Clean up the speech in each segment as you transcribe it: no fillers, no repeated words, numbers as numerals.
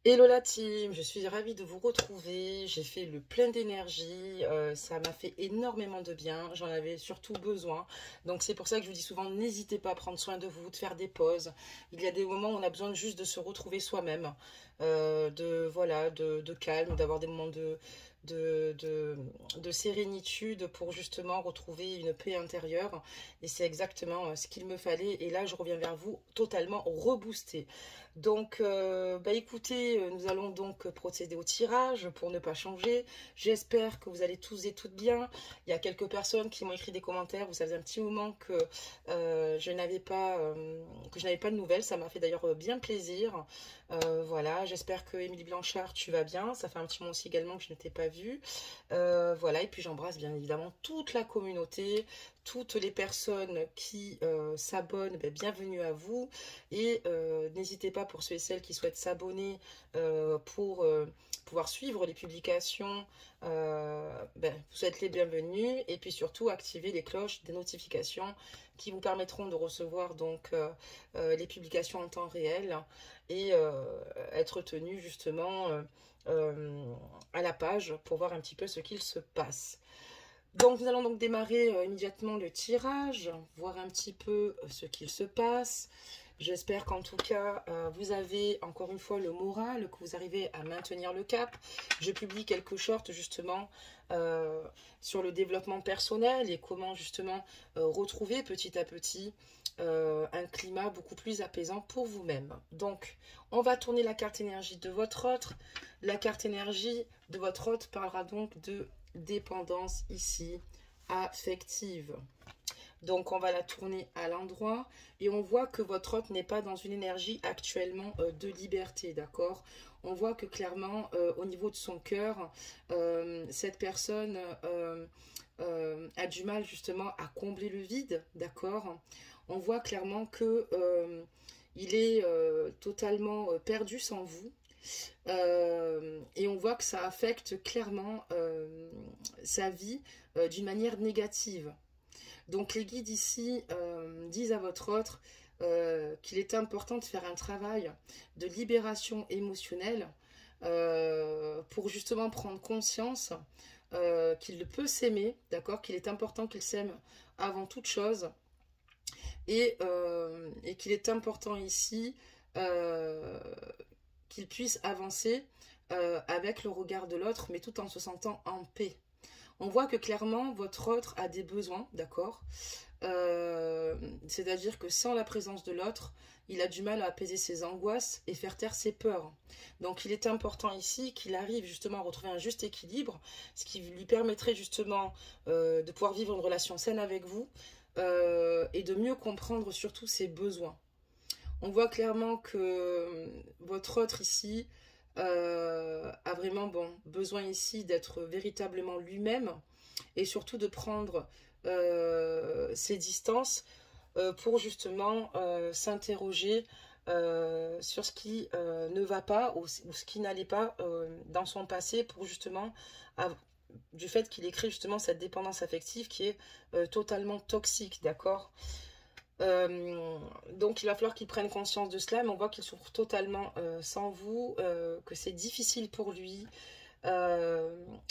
Hello la team, je suis ravie de vous retrouver. J'ai fait le plein d'énergie, ça m'a fait énormément de bien, j'en avais surtout besoin. Donc c'est pour ça que je vous dis souvent, n'hésitez pas à prendre soin de vous, de faire des pauses. Il y a des moments où on a besoin juste de se retrouver soi-même, voilà, de calme, d'avoir des moments de, de, de sérénitude pour justement retrouver une paix intérieure. Et c'est exactement ce qu'il me fallait. Et là, je reviens vers vous totalement reboosté. Donc, bah écoutez, nous allons donc procéder au tirage pour ne pas changer. J'espère que vous allez tous et toutes bien. Il y a quelques personnes qui m'ont écrit des commentaires. Vous savez, un petit moment que que je n'avais pas de nouvelles. Ça m'a fait d'ailleurs bien plaisir. Voilà, j'espère que Émilie Blanchard, tu vas bien. Ça fait un petit moment aussi également que je ne t'ai pas vue. Voilà, et puis j'embrasse bien évidemment toute la communauté, toutes les personnes qui s'abonnent. Ben, bienvenue à vous. Et n'hésitez pas pour ceux et celles qui souhaitent s'abonner pour pouvoir suivre les publications. Ben, vous êtes les bienvenus. Et puis surtout, activez les cloches des notifications qui vous permettront de recevoir donc les publications en temps réel et être tenu justement à la page pour voir un petit peu ce qu'il se passe. Donc nous allons donc démarrer immédiatement le tirage, voir un petit peu ce qu'il se passe. J'espère qu'en tout cas, vous avez encore une fois le moral, que vous arrivez à maintenir le cap. Je publie quelques shorts justement euh, sur le développement personnel et comment justement retrouver petit à petit un climat beaucoup plus apaisant pour vous-même. Donc, on va tourner la carte énergie de votre autre. La carte énergie de votre hôte parlera donc de dépendance ici, affective. Donc on va la tourner à l'endroit et on voit que votre hôte n'est pas dans une énergie actuellement de liberté, d'accord? On voit que clairement au niveau de son cœur, cette personne a du mal justement à combler le vide, d'accord? On voit clairement que il est totalement perdu sans vous. Et on voit que ça affecte clairement sa vie d'une manière négative. Donc les guides ici disent à votre autre qu'il est important de faire un travail de libération émotionnelle pour justement prendre conscience qu'il peut s'aimer, d'accord, qu'il est important qu'il s'aime avant toute chose et qu'il est important ici euh, qu'il puisse avancer avec le regard de l'autre, mais tout en se sentant en paix. On voit que clairement, votre autre a des besoins, d'accord. C'est-à-dire que sans la présence de l'autre, il a du mal à apaiser ses angoisses et faire taire ses peurs. Donc il est important ici qu'il arrive justement à retrouver un juste équilibre, ce qui lui permettrait justement de pouvoir vivre une relation saine avec vous et de mieux comprendre surtout ses besoins. On voit clairement que votre autre ici a vraiment besoin ici d'être véritablement lui-même et surtout de prendre ses distances pour justement s'interroger sur ce qui ne va pas ou ce qui n'allait pas dans son passé pour justement du fait qu'il ait créé justement cette dépendance affective qui est totalement toxique, d'accord. Donc il va falloir qu'il prenne conscience de cela, mais on voit qu'il souffre totalement sans vous, que c'est difficile pour lui. Et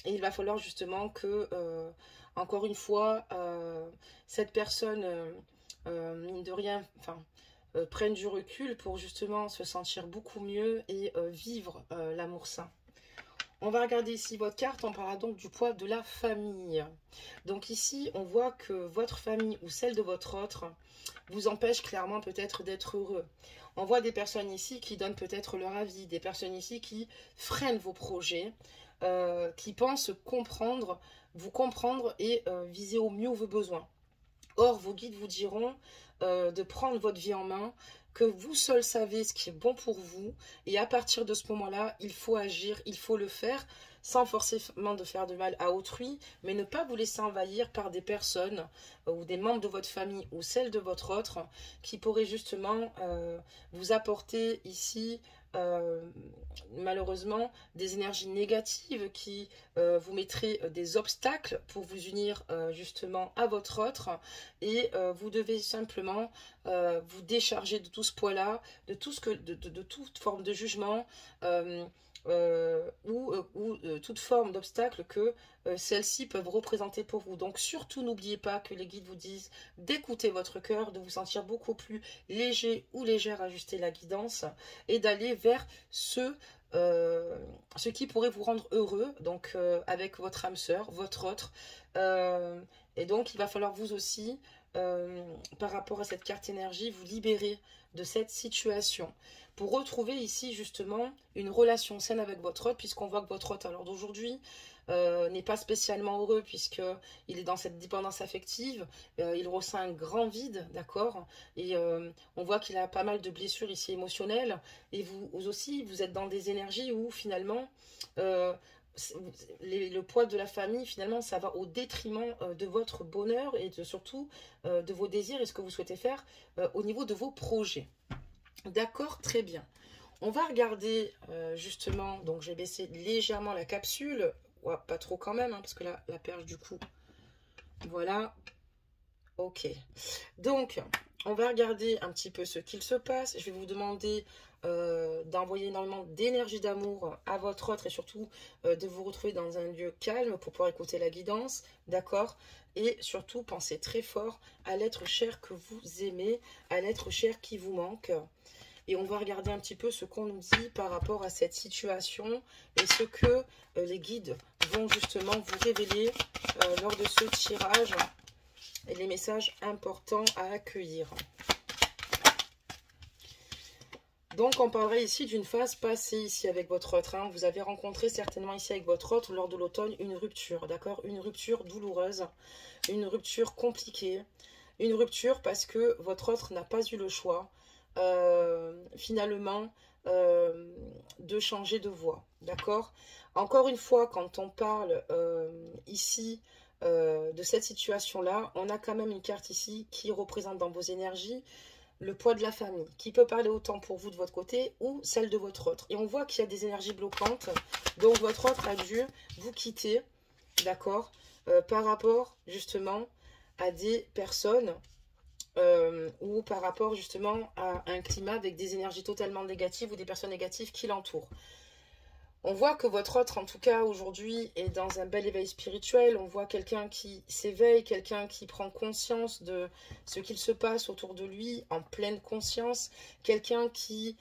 il va falloir justement que, encore une fois, cette personne, mine de rien, enfin, prenne du recul pour justement se sentir beaucoup mieux et vivre l'amour sain. On va regarder ici votre carte, on parlera donc du poids de la famille. Donc ici, on voit que votre famille ou celle de votre autre vous empêche clairement peut-être d'être heureux. On voit des personnes ici qui donnent peut-être leur avis, des personnes ici qui freinent vos projets, qui pensent vous comprendre et viser au mieux vos besoins. Or, vos guides vous diront de prendre votre vie en main, que vous seul savez ce qui est bon pour vous, et à partir de ce moment-là, il faut agir, il faut le faire, sans forcément de faire de mal à autrui, mais ne pas vous laisser envahir par des personnes ou des membres de votre famille ou celles de votre autre qui pourraient justement vous apporter ici malheureusement des énergies négatives qui vous mettraient des obstacles pour vous unir justement à votre autre et vous devez simplement vous décharger de tout ce poids-là, de tout ce que, de toute forme de jugement, ou toute forme d'obstacle que celles-ci peuvent représenter pour vous. Donc surtout n'oubliez pas que les guides vous disent d'écouter votre cœur, de vous sentir beaucoup plus léger ou légère à ajuster la guidance et d'aller vers ce qui pourrait vous rendre heureux, donc avec votre âme sœur, votre autre. Et donc il va falloir vous aussi, par rapport à cette carte énergie, vous libérer de cette situation pour retrouver ici justement une relation saine avec votre hôte, puisqu'on voit que votre hôte à l'heure d'aujourd'hui n'est pas spécialement heureux puisqu'il est dans cette dépendance affective, il ressent un grand vide, d'accord, et on voit qu'il a pas mal de blessures ici émotionnelles, et vous aussi vous êtes dans des énergies où finalement le poids de la famille, finalement, ça va au détriment de votre bonheur et surtout de vos désirs et ce que vous souhaitez faire au niveau de vos projets. D'accord, très bien. On va regarder justement, donc j'ai baissé légèrement la capsule, ouais, pas trop quand même, hein, parce que la perche du coup, voilà, ok. Donc, on va regarder un petit peu ce qu'il se passe. Je vais vous demander d'envoyer énormément d'énergie d'amour à votre autre et surtout de vous retrouver dans un lieu calme pour pouvoir écouter la guidance, d'accord? Et surtout, pensez très fort à l'être cher que vous aimez, à l'être cher qui vous manque. Et on va regarder un petit peu ce qu'on nous dit par rapport à cette situation et ce que les guides vont justement vous révéler lors de ce tirage et les messages importants à accueillir. Donc, on parlerait ici d'une phase passée ici avec votre autre. Hein. Vous avez rencontré certainement ici avec votre autre lors de l'automne une rupture, d'accord? Une rupture douloureuse, une rupture compliquée, une rupture parce que votre autre n'a pas eu le choix, finalement, de changer de voie, d'accord? Encore une fois, quand on parle ici de cette situation-là, on a quand même une carte ici qui représente dans vos énergies le poids de la famille, qui peut parler autant pour vous de votre côté ou celle de votre autre. Et on voit qu'il y a des énergies bloquantes, donc votre autre a dû vous quitter, d'accord, par rapport justement à des personnes ou par rapport justement à un climat avec des énergies totalement négatives ou des personnes négatives qui l'entourent. On voit que votre autre, en tout cas, aujourd'hui, est dans un bel éveil spirituel. On voit quelqu'un qui s'éveille, quelqu'un qui prend conscience de ce qu'il se passe autour de lui, en pleine conscience. Quelqu'un qui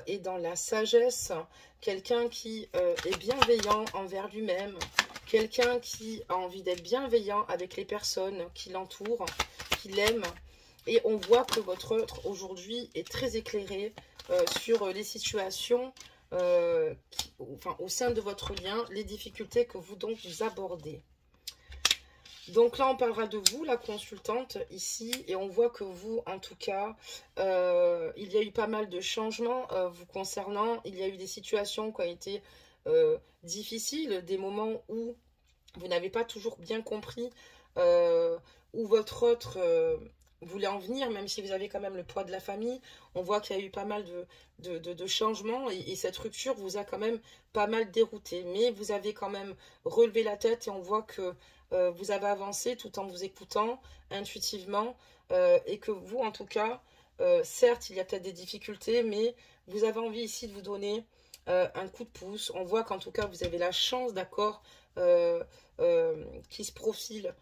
est dans la sagesse. Quelqu'un qui est bienveillant envers lui-même. Quelqu'un qui a envie d'être bienveillant avec les personnes qui l'entourent, qui l'aiment. Et on voit que votre autre, aujourd'hui, est très éclairé sur les situations au sein de votre lien, les difficultés que vous abordez. Donc là, on parlera de vous, la consultante, ici, et on voit que vous, en tout cas, il y a eu pas mal de changements vous concernant. Il y a eu des situations qui ont été difficiles, des moments où vous n'avez pas toujours bien compris où votre autre voulait en venir, même si vous avez quand même le poids de la famille. On voit qu'il y a eu pas mal de changements et cette rupture vous a quand même pas mal dérouté. Mais vous avez quand même relevé la tête et on voit que vous avez avancé tout en vous écoutant intuitivement et que vous, en tout cas, certes, il y a peut-être des difficultés, mais vous avez envie ici de vous donner un coup de pouce. On voit qu'en tout cas, vous avez la chance, d'accord, qui se profile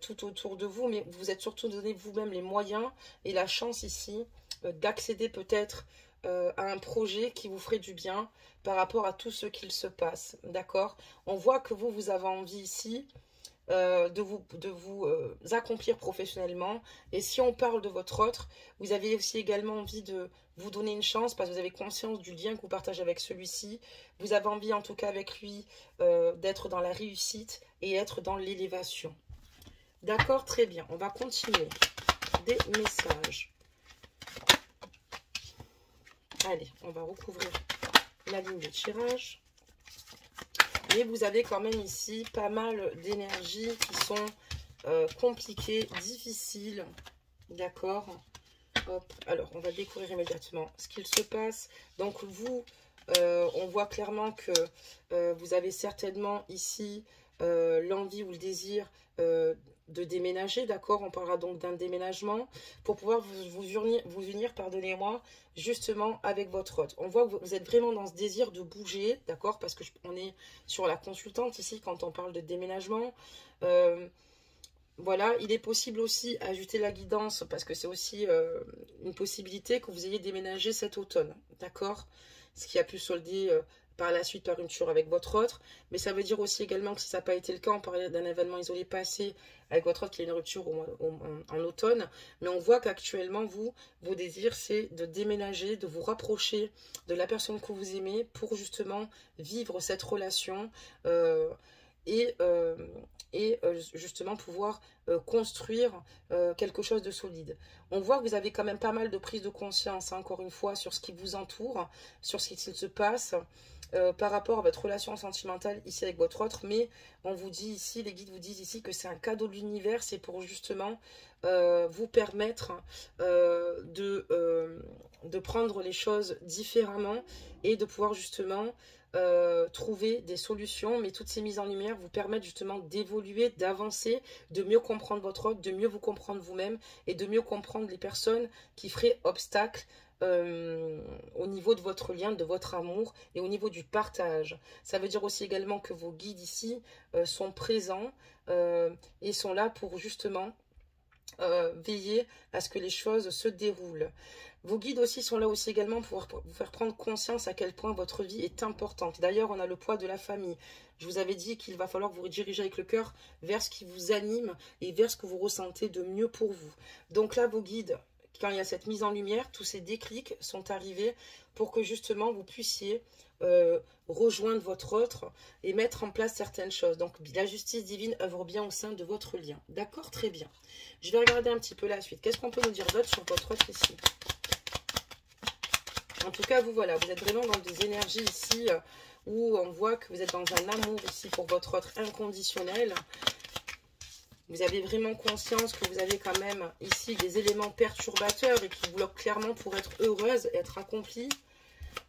tout autour de vous, mais vous êtes surtout donné vous-même les moyens et la chance ici d'accéder peut-être à un projet qui vous ferait du bien par rapport à tout ce qu'il se passe, d'accord? On voit que vous avez envie ici de vous accomplir professionnellement. Et si on parle de votre autre, vous avez aussi également envie de vous donner une chance parce que vous avez conscience du lien que vous partagez avec celui-ci. Vous avez envie en tout cas avec lui d'être dans la réussite et être dans l'élévation. D'accord, très bien. On va continuer. Des messages. Allez, on va recouvrir la ligne de tirage. Mais vous avez quand même ici pas mal d'énergies qui sont compliquées, difficiles. D'accord. Hop. Alors, on va découvrir immédiatement ce qu'il se passe. Donc, vous, on voit clairement que vous avez certainement ici l'envie ou le désir de déménager, d'accord? On parlera donc d'un déménagement pour pouvoir vous unir, pardonnez-moi, justement avec votre hôte. On voit que vous êtes vraiment dans ce désir de bouger, d'accord? Parce que on est sur la consultante ici quand on parle de déménagement. Voilà, il est possible aussi ajouter la guidance parce que c'est aussi une possibilité que vous ayez déménagé cet automne, d'accord? Ce qui a pu solder par la suite par une rupture avec votre autre. Mais ça veut dire aussi également que si ça n'a pas été le cas, on parlait d'un événement isolé passé avec votre autre qui a une rupture en automne. Mais on voit qu'actuellement, vos désirs, c'est de déménager, de vous rapprocher de la personne que vous aimez pour justement vivre cette relation. Et, euh, justement pouvoir construire quelque chose de solide. On voit que vous avez quand même pas mal de prise de conscience, hein, encore une fois, sur ce qui vous entoure, sur ce qui se passe par rapport à votre relation sentimentale ici avec votre autre, mais on vous dit ici, les guides vous disent ici que c'est un cadeau de l'univers, c'est pour justement vous permettre de prendre les choses différemment et de pouvoir justement trouver des solutions, mais toutes ces mises en lumière vous permettent justement d'évoluer, d'avancer, de mieux comprendre votre autre, de mieux vous comprendre vous-même et de mieux comprendre les personnes qui feraient obstacle au niveau de votre lien, de votre amour et au niveau du partage. Ça veut dire aussi également que vos guides ici sont présents et sont là pour justement veiller à ce que les choses se déroulent. Vos guides aussi sont là aussi également pour vous faire prendre conscience à quel point votre vie est importante. D'ailleurs, on a le poids de la famille. Je vous avais dit qu'il va falloir vous diriger avec le cœur vers ce qui vous anime et vers ce que vous ressentez de mieux pour vous. Donc là, vos guides, quand il y a cette mise en lumière, tous ces déclics sont arrivés pour que justement vous puissiez rejoindre votre autre et mettre en place certaines choses. Donc la justice divine œuvre bien au sein de votre lien. D'accord, très bien. Je vais regarder un petit peu la suite. Qu'est-ce qu'on peut nous dire d'autre sur votre autre ici? En tout cas, vous voilà, vous êtes vraiment dans des énergies ici où on voit que vous êtes dans un amour ici pour votre autre inconditionnel. Vous avez vraiment conscience que vous avez quand même ici des éléments perturbateurs et qui vous bloquent clairement pour être heureuse, être accomplie.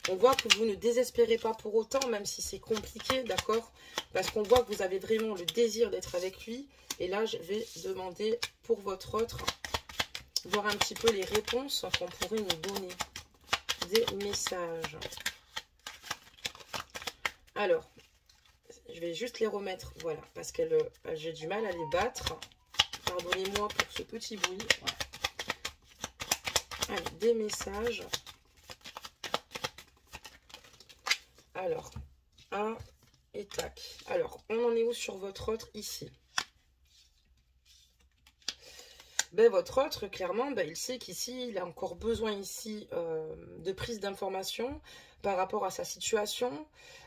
On voit que vous ne désespérez pas pour autant, même si c'est compliqué, d'accord? Parce qu'on voit que vous avez vraiment le désir d'être avec lui. Et là, je vais demander pour votre autre, voir un petit peu les réponses qu'on pourrait nous donner. Des messages. Alors, je vais juste les remettre, voilà, parce que j'ai du mal à les battre. Pardonnez-moi pour ce petit bruit. Voilà. Allez, des messages. Alors, un et tac. Alors, on en est où sur votre autre ici? Ben, votre autre, clairement, ben, il sait qu'ici, il a encore besoin ici de prise d'information par rapport à sa situation.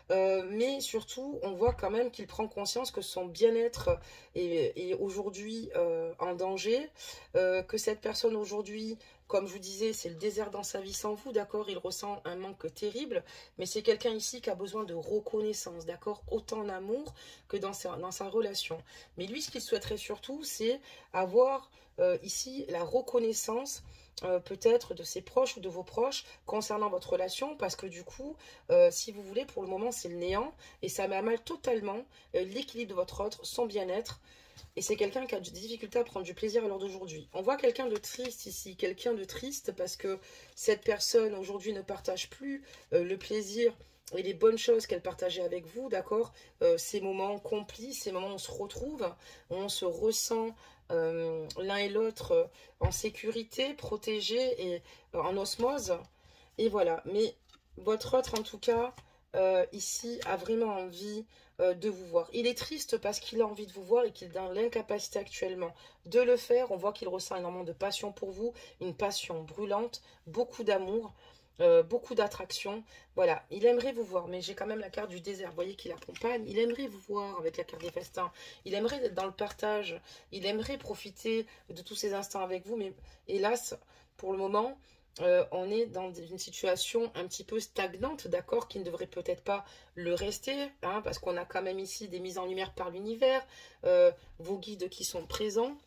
Mais surtout, on voit quand même qu'il prend conscience que son bien-être est aujourd'hui en danger. Que cette personne aujourd'hui, comme je vous disais, c'est le désert dans sa vie sans vous, d'accord? Il ressent un manque terrible. Mais c'est quelqu'un ici qui a besoin de reconnaissance, d'accord? Autant en amour que dans sa relation. Mais lui, ce qu'il souhaiterait surtout, c'est avoir... ici, la reconnaissance peut-être de ses proches ou de vos proches concernant votre relation, parce que du coup, si vous voulez, pour le moment, c'est le néant, et ça met à mal totalement l'équilibre de votre autre, son bien-être, et c'est quelqu'un qui a des difficultés à prendre du plaisir à l'heure d'aujourd'hui. On voit quelqu'un de triste ici, quelqu'un de triste, parce que cette personne aujourd'hui ne partage plus le plaisir et les bonnes choses qu'elle partageait avec vous, d'accord? Ces moments complices, ces moments où on se retrouve, où on se ressent l'un et l'autre en sécurité, protégé et en osmose. Et voilà. Mais votre autre, en tout cas, ici, a vraiment envie de vous voir. Il est triste parce qu'il a envie de vous voir et qu'il est dans l'incapacité actuellement de le faire. On voit qu'il ressent énormément de passion pour vous, une passion brûlante, beaucoup d'amour. Beaucoup d'attraction, voilà, il aimerait vous voir, mais j'ai quand même la carte du désert, vous voyez qu'il accompagne, il aimerait vous voir avec la carte des festins, il aimerait être dans le partage, il aimerait profiter de tous ces instants avec vous, mais hélas, pour le moment, on est dans une situation un petit peu stagnante, d'accord, qui ne devrait peut-être pas le rester, hein, parce qu'on a quand même ici des mises en lumière par l'univers, vos guides qui sont présents.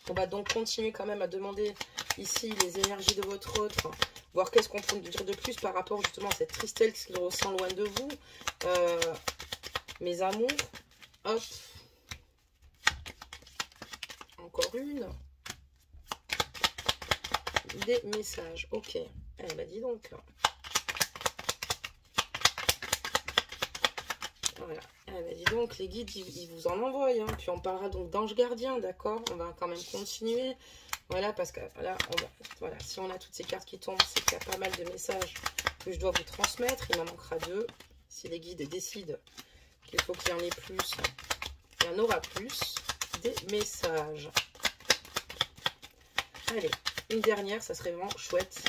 On va donc continuer quand même à demander ici les énergies de votre autre, voir qu'est-ce qu'on peut dire de plus par rapport justement à cette tristesse qu'il ressent loin de vous. Mes amours, hop. encore une. Des messages, ok. Eh ben, dis donc. Voilà. Eh ben, dis donc, les guides, ils vous en envoient. Hein. Puis on parlera donc d'ange gardien, d'accord? On va quand même continuer. Voilà, parce que là, voilà, si on a toutes ces cartes qui tombent, c'est qu'il y a pas mal de messages que je dois vous transmettre. Il m'en manquera 2. Si les guides décident qu'il faut qu'il y en ait plus, il y en aura plus. Des messages. Allez, une dernière, ça serait vraiment chouette.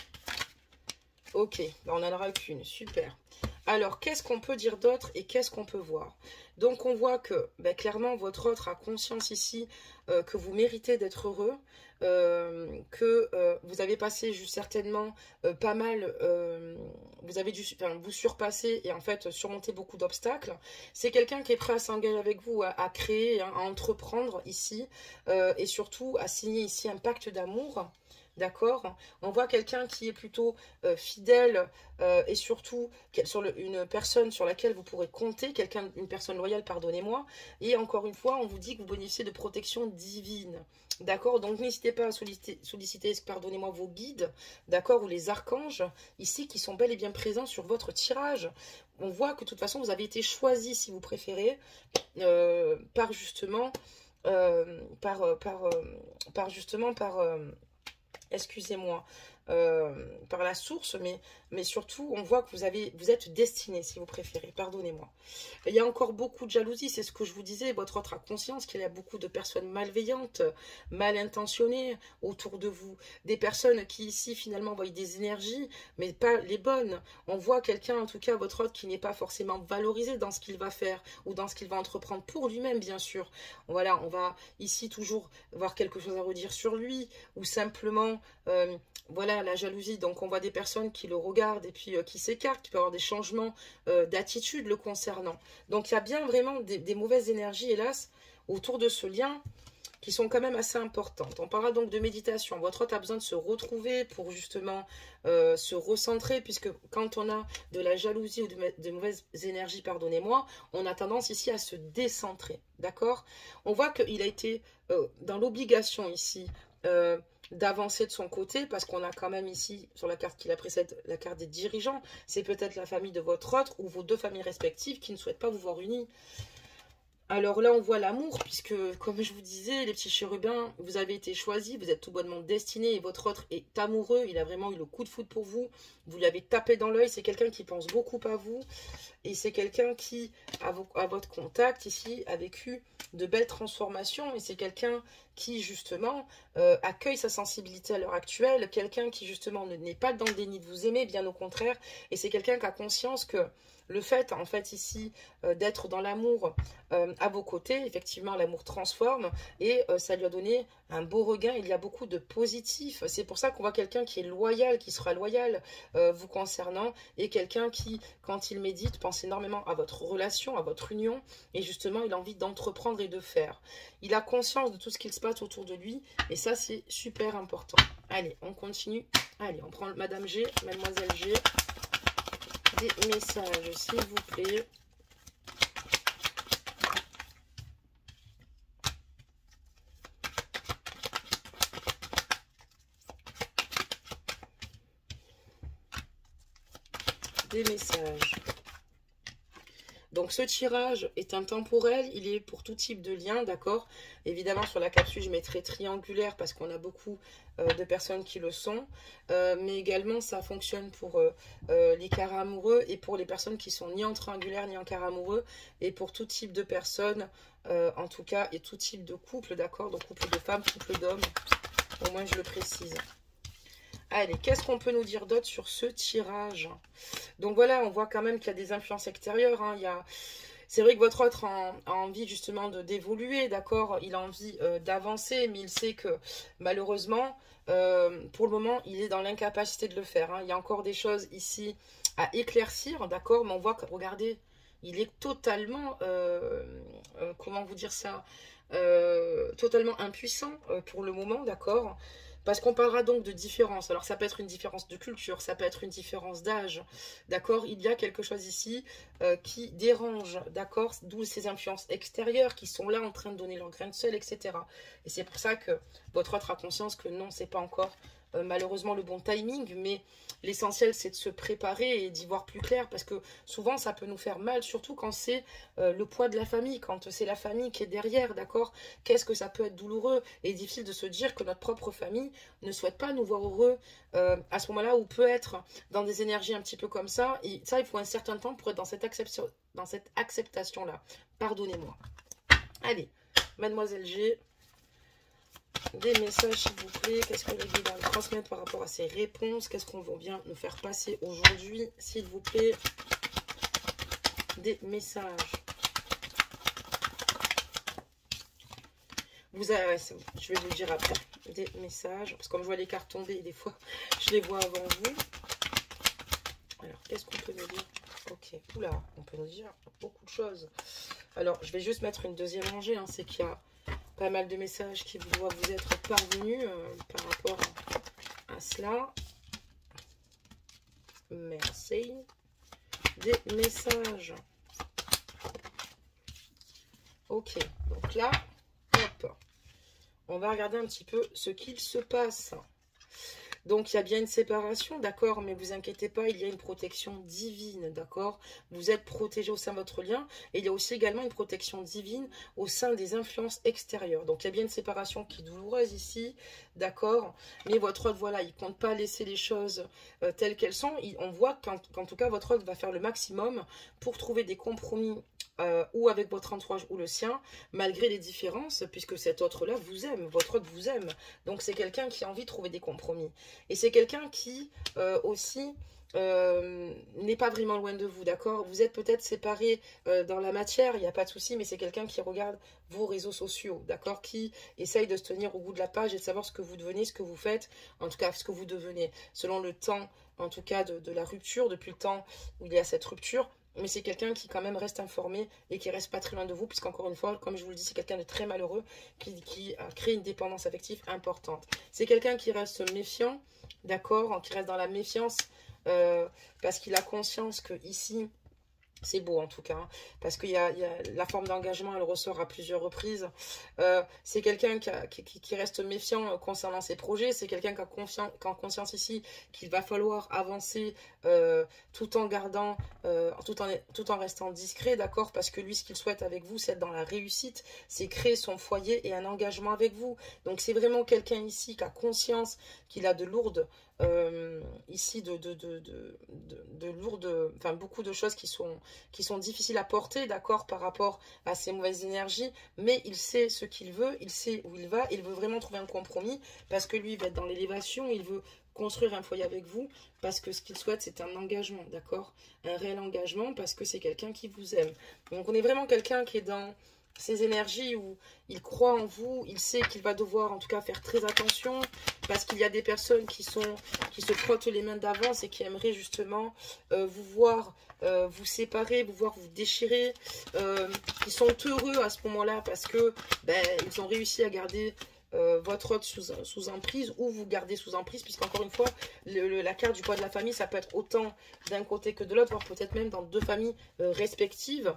Ok, on n'en aura qu'une, super. Alors, qu'est-ce qu'on peut dire d'autre et qu'est-ce qu'on peut voir? Donc, on voit que, ben, clairement, votre autre a conscience ici que vous méritez d'être heureux, que vous avez passé juste certainement pas mal, vous avez dû vous surpasser et en fait surmonter beaucoup d'obstacles. C'est quelqu'un qui est prêt à s'engager avec vous, à créer, hein, à entreprendre ici, et surtout à signer ici un pacte d'amour. D'accord? On voit quelqu'un qui est plutôt fidèle et surtout une personne sur laquelle vous pourrez compter, une personne loyale, pardonnez-moi. Et encore une fois, on vous dit que vous bénéficiez de protection divine. D'accord? Donc n'hésitez pas à solliciter, pardonnez-moi, vos guides, d'accord, ou les archanges, ici, qui sont bel et bien présents sur votre tirage. On voit que de toute façon, vous avez été choisi, si vous préférez, par justement, excusez-moi, par la source, mais surtout, on voit que vous êtes destiné, si vous préférez, pardonnez-moi. Il y a encore beaucoup de jalousie, c'est ce que je vous disais, votre autre a conscience qu'il y a beaucoup de personnes malveillantes, mal intentionnées autour de vous, des personnes qui ici, finalement, voient des énergies, mais pas les bonnes. On voit quelqu'un, en tout cas, votre autre, qui n'est pas forcément valorisé dans ce qu'il va faire, ou dans ce qu'il va entreprendre pour lui-même, bien sûr. Voilà, on va ici toujours voir quelque chose à redire sur lui, ou simplement... voilà, la jalousie, donc on voit des personnes qui le regardent et puis qui s'écartent, il peut y avoir des changements d'attitude le concernant. Donc il y a bien vraiment des mauvaises énergies, hélas, autour de ce lien qui sont quand même assez importantes. On parlera donc de méditation. Votre hôte a besoin de se retrouver pour justement se recentrer, puisque quand on a de la jalousie ou de mauvaises énergies, pardonnez-moi, on a tendance ici à se décentrer, d'accord? On voit qu'il a été dans l'obligation ici d'avancer de son côté, parce qu'on a quand même ici, sur la carte qui la précède, la carte des dirigeants, c'est peut-être la famille de votre autre ou vos deux familles respectives qui ne souhaitent pas vous voir unis. Alors là, on voit l'amour, puisque, comme je vous disais, les petits chérubins, vous avez été choisis, vous êtes tout bonnement destinés, et votre autre est amoureux, il a vraiment eu le coup de foudre pour vous, vous lui avez tapé dans l'œil, c'est quelqu'un qui pense beaucoup à vous, et c'est quelqu'un qui, à votre contact ici, a vécu de belles transformations, et c'est quelqu'un qui, justement, accueille sa sensibilité à l'heure actuelle, quelqu'un qui, justement, n'est pas dans le déni de vous aimer, bien au contraire, et c'est quelqu'un qui a conscience que le fait, en fait, ici, d'être dans l'amour à vos côtés, effectivement, l'amour transforme et ça lui a donné un beau regain. Il y a beaucoup de positifs. C'est pour ça qu'on voit quelqu'un qui est loyal, qui sera loyal vous concernant et quelqu'un qui, quand il médite, pense énormément à votre relation, à votre union et justement, il a envie d'entreprendre et de faire. Il a conscience de tout ce qu'il se passe autour de lui et ça, c'est super important. Allez, on continue. Allez, on prend Madame G, Mademoiselle G. Des messages, s'il vous plaît. Des messages. Donc ce tirage est intemporel, il est pour tout type de lien, d'accord? Évidemment sur la capsule je mettrai triangulaire parce qu'on a beaucoup de personnes qui le sont, mais également ça fonctionne pour les cœurs amoureux et pour les personnes qui sont ni en triangulaire ni en cœur amoureux et pour tout type de personnes en tout cas et tout type de couple, d'accord? Donc couple de femmes, couple d'hommes, au moins je le précise. Allez, qu'est-ce qu'on peut nous dire d'autre sur ce tirage? Donc voilà, on voit quand même qu'il y a des influences extérieures. Hein. C'est vrai que votre autre a envie justement d'évoluer, d'accord? Il a envie d'avancer, mais il sait que malheureusement, pour le moment, il est dans l'incapacité de le faire. Hein. Il y a encore des choses ici à éclaircir, d'accord? Mais on voit que, regardez, il est totalement, comment vous dire ça? Totalement impuissant pour le moment, d'accord? Parce qu'on parlera donc de différence. Alors ça peut être une différence de culture, ça peut être une différence d'âge, d'accord? Il y a quelque chose ici qui dérange, d'accord? D'où ces influences extérieures qui sont là en train de donner leur grain de sel, etc. Et c'est pour ça que votre autre a conscience que non, c'est pas encore malheureusement le bon timing, mais l'essentiel c'est de se préparer et d'y voir plus clair, parce que souvent ça peut nous faire mal, surtout quand c'est le poids de la famille, quand c'est la famille qui est derrière, d'accord? Qu'est-ce que ça peut être douloureux et difficile de se dire que notre propre famille ne souhaite pas nous voir heureux à ce moment-là, ou peut être dans des énergies un petit peu comme ça, et ça il faut un certain temps pour être dans cette acceptation-là. Pardonnez-moi. Allez, Mademoiselle G, des messages s'il vous plaît, qu'est-ce que les guides vont nous transmettre par rapport à ces réponses, qu'est-ce qu'on veut bien nous faire passer aujourd'hui, s'il vous plaît, des messages. Vous avez, je vais vous le dire après, des messages, parce que comme je vois les cartes tomber, des fois je les vois avant vous. Alors, qu'est-ce qu'on peut nous dire? Ok, oula, on peut nous dire beaucoup de choses. Alors, je vais juste mettre une deuxième rangée, hein, c'est qu'il y a pas mal de messages qui doivent vous être parvenus par rapport à cela. Merci. Des messages. Ok, donc là, hop, on va regarder un petit peu ce qu'il se passe. Donc, il y a bien une séparation, d'accord, mais vous inquiétez pas, il y a une protection divine, d'accord. Vous êtes protégé au sein de votre lien, et il y a aussi également une protection divine au sein des influences extérieures. Donc, il y a bien une séparation qui est douloureuse ici, d'accord, mais votre hôte, voilà, il ne compte pas laisser les choses telles qu'elles sont. On voit qu'en tout cas, votre hôte va faire le maximum pour trouver des compromis ou avec votre entourage ou le sien, malgré les différences, puisque cet autre-là vous aime, votre autre vous aime. Donc c'est quelqu'un qui a envie de trouver des compromis. Et c'est quelqu'un qui aussi n'est pas vraiment loin de vous, d'accord? Vous êtes peut-être séparés dans la matière, il n'y a pas de souci, mais c'est quelqu'un qui regarde vos réseaux sociaux, d'accord? Qui essaye de se tenir au bout de la page et de savoir ce que vous devenez, ce que vous faites, en tout cas ce que vous devenez, selon le temps, en tout cas de la rupture, depuis le temps où il y a cette rupture. Mais c'est quelqu'un qui quand même reste informé et qui reste pas très loin de vous, puisqu'encore une fois, comme je vous le dis, c'est quelqu'un de très malheureux qui a créé une dépendance affective importante. C'est quelqu'un qui reste méfiant, d'accord, qui reste dans la méfiance, parce qu'il a conscience que ici, c'est beau en tout cas, hein, parce qu'il y a la forme d'engagement, elle ressort à plusieurs reprises. C'est quelqu'un qui reste méfiant concernant ses projets. C'est quelqu'un qui a conscience ici qu'il va falloir avancer tout en gardant, tout en restant discret, d'accord? Parce que lui, ce qu'il souhaite avec vous, c'est être dans la réussite, c'est créer son foyer et un engagement avec vous. Donc c'est vraiment quelqu'un ici qui a conscience qu'il a de lourdes ici de lourdes, enfin beaucoup de choses qui sont difficiles à porter, d'accord, par rapport à ces mauvaises énergies, mais il sait ce qu'il veut, il sait où il va, il veut vraiment trouver un compromis, parce que lui, il va être dans l'élévation, il veut construire un foyer avec vous, parce que ce qu'il souhaite, c'est un engagement, d'accord, un réel engagement, parce que c'est quelqu'un qui vous aime. Donc on est vraiment quelqu'un qui est dans ces énergies où il croit en vous, il sait qu'il va devoir en tout cas faire très attention, parce qu'il y a des personnes qui se frottent les mains d'avance et qui aimeraient justement vous voir vous séparer, vous voir vous déchirer, qui sont heureux à ce moment-là parce que ils ont réussi à garder votre hôte sous emprise, ou vous gardez sous emprise, puisqu'encore une fois, la carte du poids de la famille, ça peut être autant d'un côté que de l'autre, voire peut-être même dans deux familles respectives.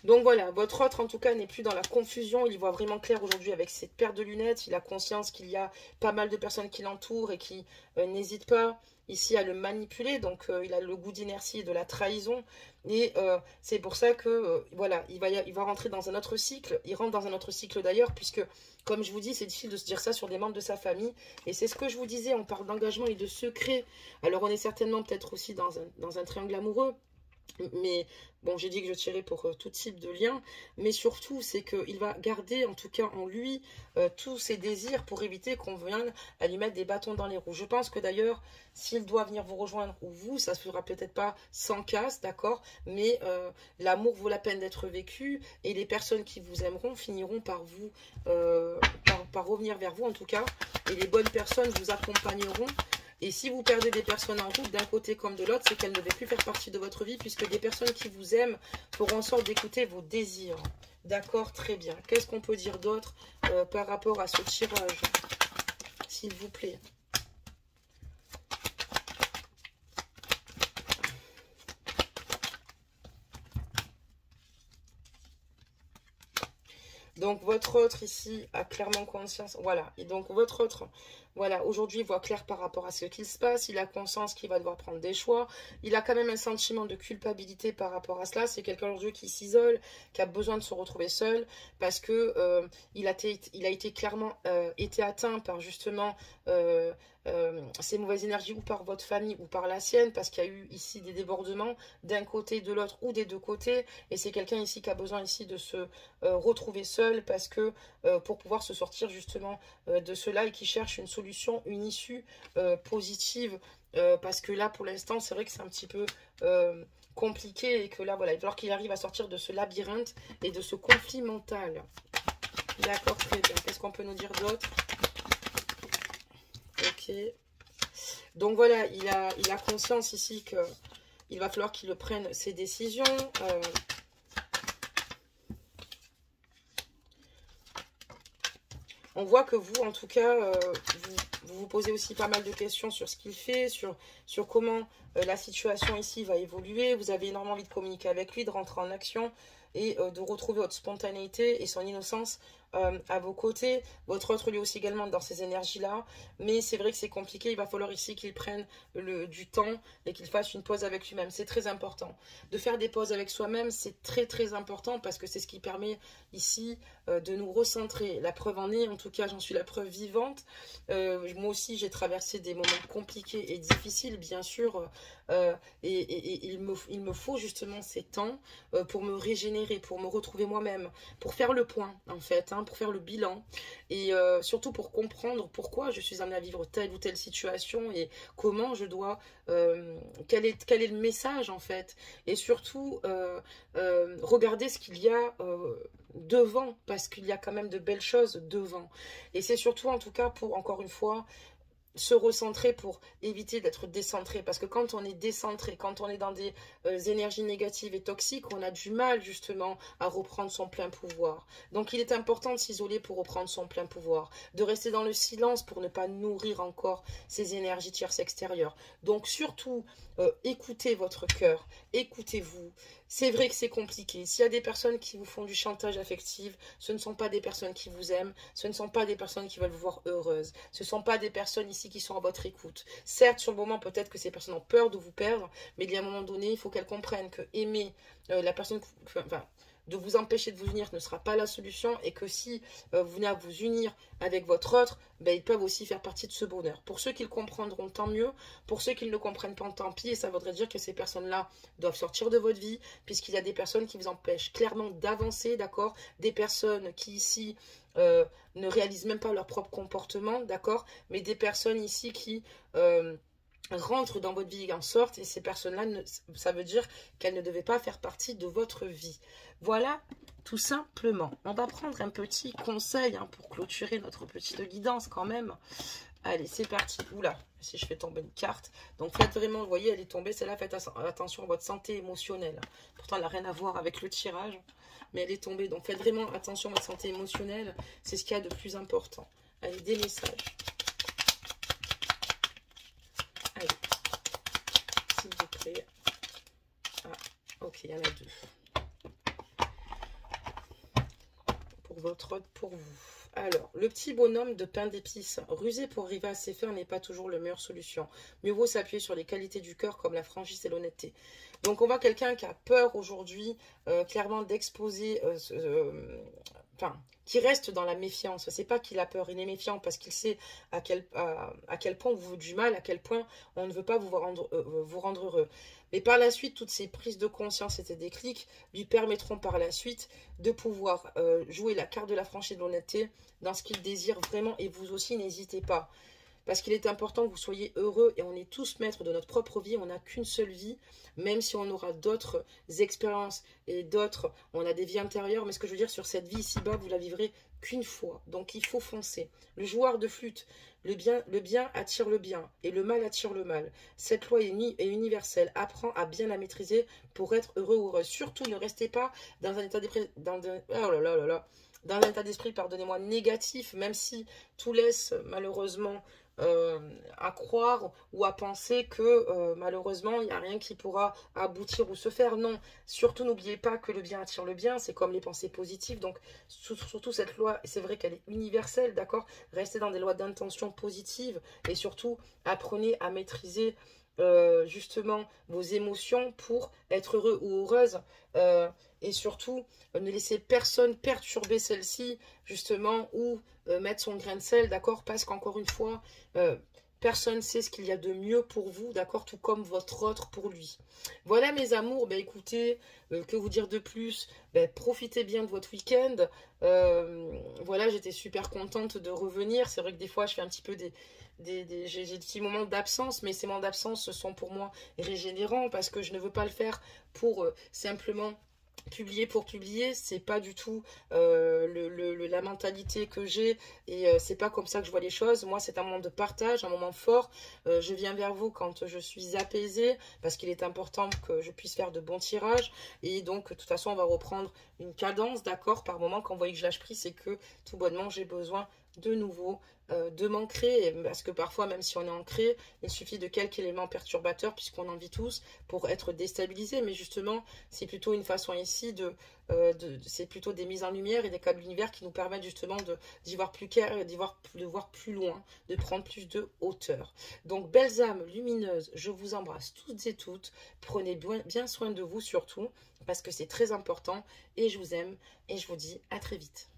Donc voilà, votre autre en tout cas n'est plus dans la confusion, il voit vraiment clair aujourd'hui avec cette paire de lunettes, il a conscience qu'il y a pas mal de personnes qui l'entourent et qui n'hésitent pas ici à le manipuler, donc il a le goût d'inertie et de la trahison, et c'est pour ça que voilà, il va rentrer dans un autre cycle, il rentre dans un autre cycle d'ailleurs, puisque comme je vous dis, c'est difficile de se dire ça sur des membres de sa famille, et c'est ce que je vous disais, on parle d'engagement et de secret, alors on est certainement peut-être aussi dans un triangle amoureux, mais bon, j'ai dit que je tirais pour tout type de lien, mais surtout c'est qu'il va garder en tout cas en lui tous ses désirs pour éviter qu'on vienne à lui mettre des bâtons dans les roues. Je pense que d'ailleurs, s'il doit venir vous rejoindre ou vous, ça se fera peut-être pas sans casse, d'accord, mais l'amour vaut la peine d'être vécu, et les personnes qui vous aimeront finiront par vous par revenir vers vous en tout cas, et les bonnes personnes vous accompagneront. Et si vous perdez des personnes en route, d'un côté comme de l'autre, c'est qu'elles ne devaient plus faire partie de votre vie, puisque des personnes qui vous aiment feront en sorte d'écouter vos désirs. D'accord, très bien. Qu'est-ce qu'on peut dire d'autre par rapport à ce tirage, s'il vous plaît. Donc, votre autre ici a clairement conscience. Voilà. Et donc, votre autre, voilà, aujourd'hui, voit clair par rapport à ce qu'il se passe. Il a conscience qu'il va devoir prendre des choix. Il a quand même un sentiment de culpabilité par rapport à cela. C'est quelqu'un aujourd'hui qui s'isole, qui a besoin de se retrouver seul parce que il a été clairement été atteint par justement ces mauvaises énergies ou par votre famille ou par la sienne, parce qu'il y a eu ici des débordements d'un côté, de l'autre ou des deux côtés. Et c'est quelqu'un ici qui a besoin ici de se retrouver seul parce que pour pouvoir se sortir justement de cela et qui cherche une solution, une issue positive parce que là pour l'instant c'est vrai que c'est un petit peu compliqué et que là voilà, il va falloir qu'il arrive à sortir de ce labyrinthe et de ce conflit mental. D'accord, très bien. Qu'est-ce qu'on peut nous dire d'autre? Ok. Donc voilà, il a conscience ici que il va falloir qu'il prenne ses décisions. On voit que vous, en tout cas, vous vous posez aussi pas mal de questions sur ce qu'il fait, sur comment la situation ici va évoluer. Vous avez énormément envie de communiquer avec lui, de rentrer en action et de retrouver votre spontanéité et son innocence à vos côtés. Votre autre lui aussi également dans ces énergies-là. Mais c'est vrai que c'est compliqué. Il va falloir ici qu'il prenne du temps et qu'il fasse une pause avec lui-même. C'est très important. De faire des pauses avec soi-même, c'est très très important parce que c'est ce qui permet ici de nous recentrer. La preuve en est, en tout cas j'en suis la preuve vivante. Moi aussi j'ai traversé des moments compliqués et difficiles bien sûr. Et il me faut justement ces temps pour me régénérer, pour me retrouver moi-même, pour faire le point en fait, pour faire le bilan et surtout pour comprendre pourquoi je suis amenée à vivre telle ou telle situation et comment je dois, quel est le message en fait, et surtout regarder ce qu'il y a devant, parce qu'il y a quand même de belles choses devant, et c'est surtout en tout cas pour encore une fois se recentrer pour éviter d'être décentré, parce que quand on est décentré, quand on est dans des énergies négatives et toxiques, on a du mal justement à reprendre son plein pouvoir. Donc il est important de s'isoler pour reprendre son plein pouvoir, de rester dans le silence pour ne pas nourrir encore ces énergies tierces extérieures. Donc surtout écoutez votre cœur, écoutez-vous. C'est vrai que c'est compliqué. S'il y a des personnes qui vous font du chantage affectif, ce ne sont pas des personnes qui vous aiment, ce ne sont pas des personnes qui veulent vous voir heureuse, ce ne sont pas des personnes ici qui sont à votre écoute. Certes, sur le moment, peut-être que ces personnes ont peur de vous perdre, mais il y a un moment donné, il faut qu'elles comprennent que aimer la personne, enfin, de vous empêcher de vous unir ne sera pas la solution, et que si vous venez à vous unir avec votre autre, ben, ils peuvent aussi faire partie de ce bonheur. Pour ceux qui le comprendront, tant mieux. Pour ceux qui ne le comprennent pas, tant pis. Et ça voudrait dire que ces personnes-là doivent sortir de votre vie, puisqu'il y a des personnes qui vous empêchent clairement d'avancer, d'accord? Des personnes qui ici ne réalisent même pas leur propre comportement, d'accord? Mais des personnes ici qui rentrent dans votre vie et en sortent, et ces personnes-là, ça veut dire qu'elles ne devaient pas faire partie de votre vie. Voilà, tout simplement. On va prendre un petit conseil pour clôturer notre petite guidance quand même. Allez, c'est parti. Oula, si je fais tomber une carte. Donc faites vraiment, vous voyez, elle est tombée, celle-là, faites attention à votre santé émotionnelle. Pourtant, elle n'a rien à voir avec le tirage, mais elle est tombée. Donc faites vraiment attention à votre santé émotionnelle. C'est ce qu'il y a de plus important. Allez, des messages. Allez, s'il vous plaît. Ah, ok, il y en a deux. Pour votre, pour vous. Alors, le petit bonhomme de pain d'épices, rusé pour arriver à ses fins, n'est pas toujours la meilleure solution. Mieux vaut s'appuyer sur les qualités du cœur comme la franchise et l'honnêteté. Donc, on voit quelqu'un qui a peur aujourd'hui, clairement, d'exposer... qui reste dans la méfiance. C'est pas qu'il a peur, il est méfiant parce qu'il sait à quel point vous faites du mal, à quel point on ne veut pas vous rendre heureux. Mais par la suite, toutes ces prises de conscience et ces déclics lui permettront par la suite de pouvoir jouer la carte de la franchise et de l'honnêteté dans ce qu'il désire vraiment. Et vous aussi, n'hésitez pas. Parce qu'il est important que vous soyez heureux, et on est tous maîtres de notre propre vie. On n'a qu'une seule vie, même si on aura d'autres expériences et d'autres, on a des vies intérieures. Mais ce que je veux dire, sur cette vie ici-bas, vous la vivrez qu'une fois. Donc il faut foncer. Le joueur de flûte Le bien attire le bien et le mal attire le mal. Cette loi est universelle. Apprends à bien la maîtriser pour être heureux ou heureuse. Surtout, ne restez pas dans un état d'esprit, oh là là là là, dans un état d'esprit, pardonnez-moi, négatif, même si tout laisse malheureusement à croire ou à penser que malheureusement il n'y a rien qui pourra aboutir ou se faire. Non, surtout n'oubliez pas que le bien attire le bien, c'est comme les pensées positives. Donc surtout cette loi, c'est vrai qu'elle est universelle, d'accord? Restez dans des lois d'intention positive et surtout apprenez à maîtriser justement vos émotions pour être heureux ou heureuse. Et surtout, ne laissez personne perturber celle-ci, justement, ou mettre son grain de sel, d'accord? Parce qu'encore une fois, personne ne sait ce qu'il y a de mieux pour vous, d'accord? Tout comme votre autre pour lui. Voilà mes amours, ben écoutez, que vous dire de plus? Ben, profitez bien de votre week-end. Voilà, j'étais super contente de revenir. C'est vrai que des fois, je fais un petit peu j'ai des petits moments d'absence, mais ces moments d'absence sont pour moi régénérants parce que je ne veux pas le faire pour simplement publier pour publier, c'est pas du tout la mentalité que j'ai et c'est pas comme ça que je vois les choses. Moi, c'est un moment de partage, un moment fort. Je viens vers vous quand je suis apaisée parce qu'il est important que je puisse faire de bons tirages et donc de toute façon, on va reprendre une cadence, d'accord, par moment. Quand vous voyez que je lâche prise, c'est que tout bonnement, j'ai besoin de nouveau de m'ancrer parce que parfois, même si on est ancré, il suffit de quelques éléments perturbateurs puisqu'on en vit tous pour être déstabilisé, mais justement c'est plutôt une façon ici c'est plutôt des mises en lumière et des cas de l'univers qui nous permettent justement d'y voir plus clair, de voir plus loin, de prendre plus de hauteur. Donc belles âmes lumineuses, je vous embrasse toutes et toutes, prenez bien soin de vous surtout parce que c'est très important et je vous aime et je vous dis à très vite.